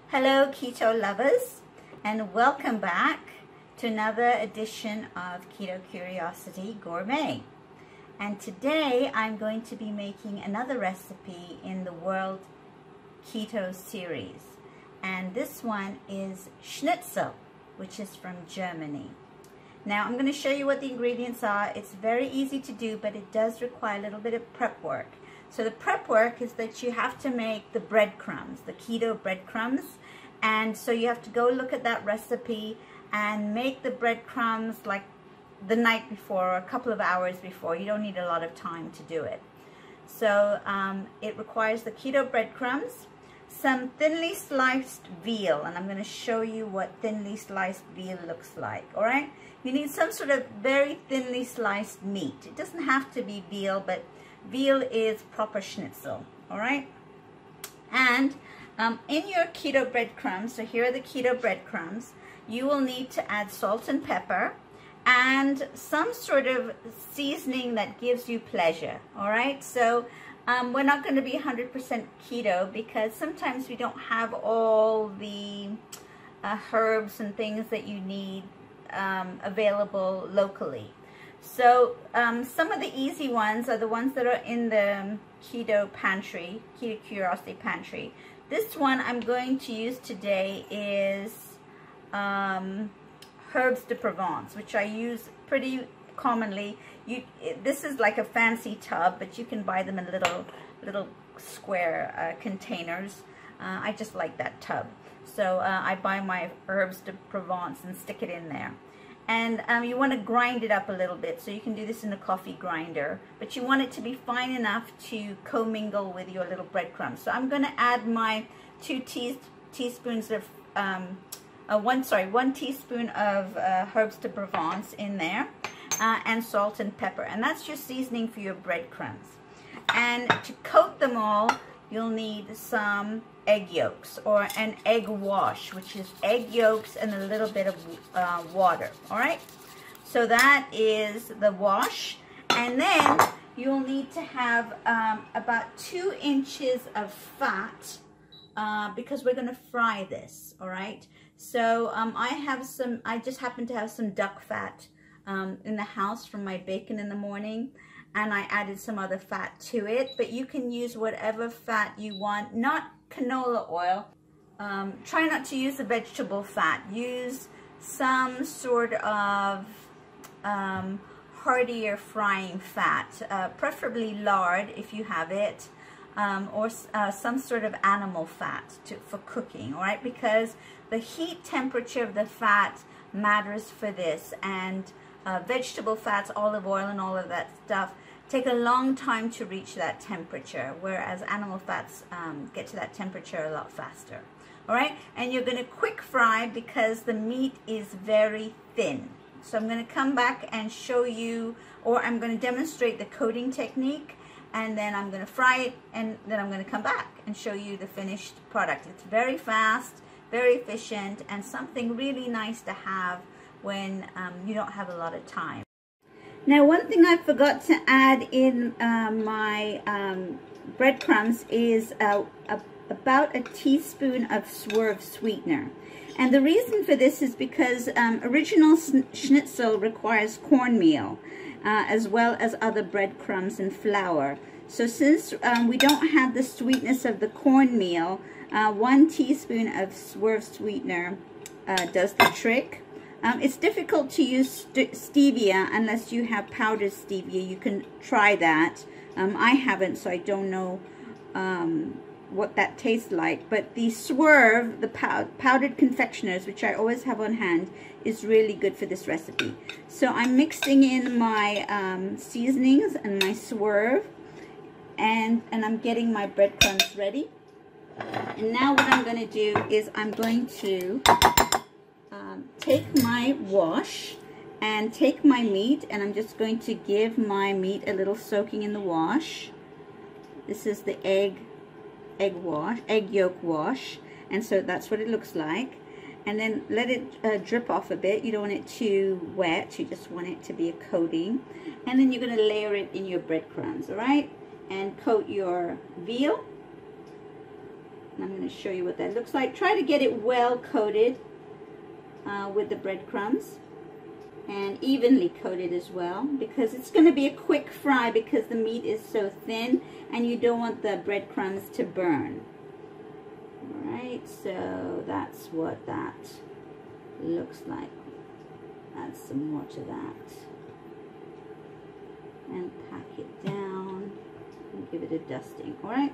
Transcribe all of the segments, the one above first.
Hello keto lovers, and welcome back to another edition of Keto Curiosity Gourmet. And today I'm going to be making another recipe in the World Keto series. And this one is Schnitzel, which is from Germany. Now I'm going to show you what the ingredients are. It's very easy to do, but it does require a little bit of prep work. So the prep work is that you have to make the breadcrumbs, the keto breadcrumbs. And so you have to go look at that recipe and make the breadcrumbs like the night before or a couple of hours before. You don't need a lot of time to do it. So it requires the keto breadcrumbs, some thinly sliced veal, and I'm going to show you what thinly sliced veal looks like, all right? You need some sort of very thinly sliced meat. It doesn't have to be veal, but veal is proper schnitzel, all right? And in your keto breadcrumbs, so here are the keto breadcrumbs, you will need to add salt and pepper and some sort of seasoning that gives you pleasure, all right? So we're not going to be 100% keto because sometimes we don't have all the herbs and things that you need available locally. So some of the easy ones are the ones that are in the Keto Pantry, Keto Curiosity Pantry. This one I'm going to use today is herbs de Provence, which I use pretty commonly. This is like a fancy tub, but you can buy them in little square containers. I just like that tub. So I buy my herbs de Provence and stick it in there. And you want to grind it up a little bit, so you can do this in a coffee grinder, but you want it to be fine enough to commingle with your little breadcrumbs. So I'm going to add my 2 teaspoons of, 1 teaspoon of herbs de Provence in there, and salt and pepper. And that's your seasoning for your breadcrumbs. And to coat them all, you'll need some egg yolks or an egg wash, which is egg yolks and a little bit of water, all right? So that is the wash. And then you'll need to have about 2 inches of fat because we're going to fry this, all right? So I just happen to have some duck fat in the house from my bacon in the morning, and I added some other fat to it, but you can use whatever fat you want, not canola oil. Try not to use the vegetable fat. Use some sort of heartier frying fat, preferably lard if you have it, or some sort of animal fat for cooking, all right? Because the heat temperature of the fat matters for this, and vegetable fats, olive oil and all of that stuff take a long time to reach that temperature, whereas animal fats get to that temperature a lot faster. All right, and you're going to quick fry because the meat is very thin. So I'm going to come back and show you, or I'm going to demonstrate the coating technique, and then I'm going to fry it, and then I'm going to come back and show you the finished product. It's very fast, very efficient, and something really nice to have when you don't have a lot of time. Now, one thing I forgot to add in my breadcrumbs is about a teaspoon of Swerve sweetener. And the reason for this is because original schnitzel requires cornmeal as well as other breadcrumbs and flour. So since we don't have the sweetness of the cornmeal, 1 teaspoon of Swerve sweetener does the trick. It's difficult to use stevia unless you have powdered stevia. You can try that. I haven't, so I don't know what that tastes like. But the Swerve, the powdered confectioners, which I always have on hand, is really good for this recipe. So I'm mixing in my seasonings and my Swerve, and I'm getting my breadcrumbs ready. And now what I'm going to do is I'm going to take my wash and take my meat, and I'm just going to give my meat a little soaking in the wash. This is the egg yolk wash, and so that's what it looks like. And then let it drip off a bit. You don't want it too wet, you just want it to be a coating. And then you're going to layer it in your breadcrumbs, all right? And coat your veal. And I'm going to show you what that looks like. Try to get it well coated with the breadcrumbs, and evenly coated as well, because it's going to be a quick fry because the meat is so thin and you don't want the breadcrumbs to burn. Alright, so that's what that looks like. Add some more to that and pack it down and give it a dusting. Alright,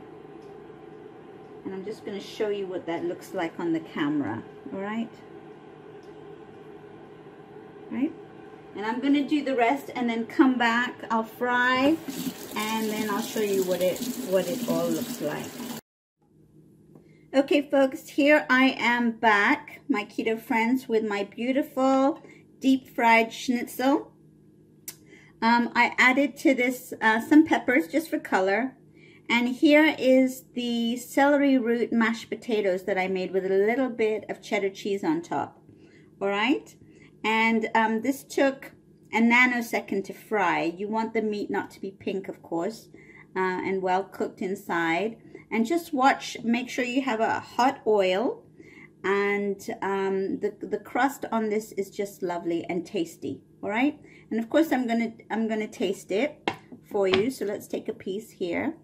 and I'm just going to show you what that looks like on the camera. Alright, right? And I'm going to do the rest and then come back. I'll fry and then I'll show you what it all looks like. Okay folks, here I am back, my keto friends, with my beautiful deep fried schnitzel. I added to this some peppers just for color. And here is the celery root mashed potatoes that I made with a little bit of cheddar cheese on top. All right. And this took a nanosecond to fry. You want the meat not to be pink, of course, and well cooked inside. And just watch, make sure you have a hot oil, and the crust on this is just lovely and tasty. All right. And of course, I'm gonna taste it for you. So let's take a piece here,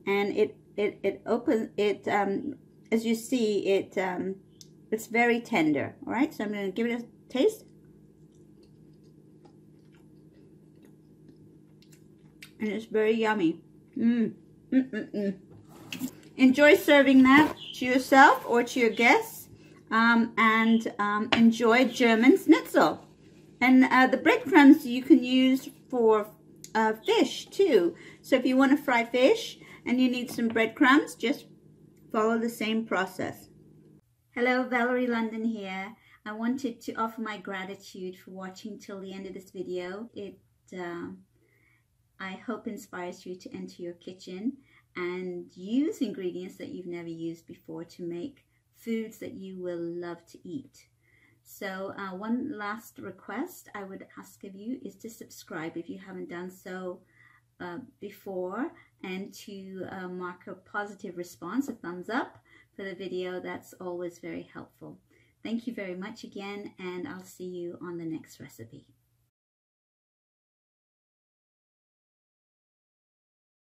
and it opens it. As you see, it's very tender. All right. So I'm gonna give it a taste. And it's very yummy. Enjoy serving that to yourself or to your guests. Enjoy German schnitzel. And the breadcrumbs you can use for fish too. So if you want to fry fish and you need some breadcrumbs, just follow the same process. Hello, Valerie London here. I wanted to offer my gratitude for watching till the end of this video. It I hope inspires you to enter your kitchen and use ingredients that you've never used before to make foods that you will love to eat. So one last request I would ask of you is to subscribe if you haven't done so before, and to mark a positive response, a thumbs up for the video. That's always very helpful. Thank you very much again, and I'll see you on the next recipe.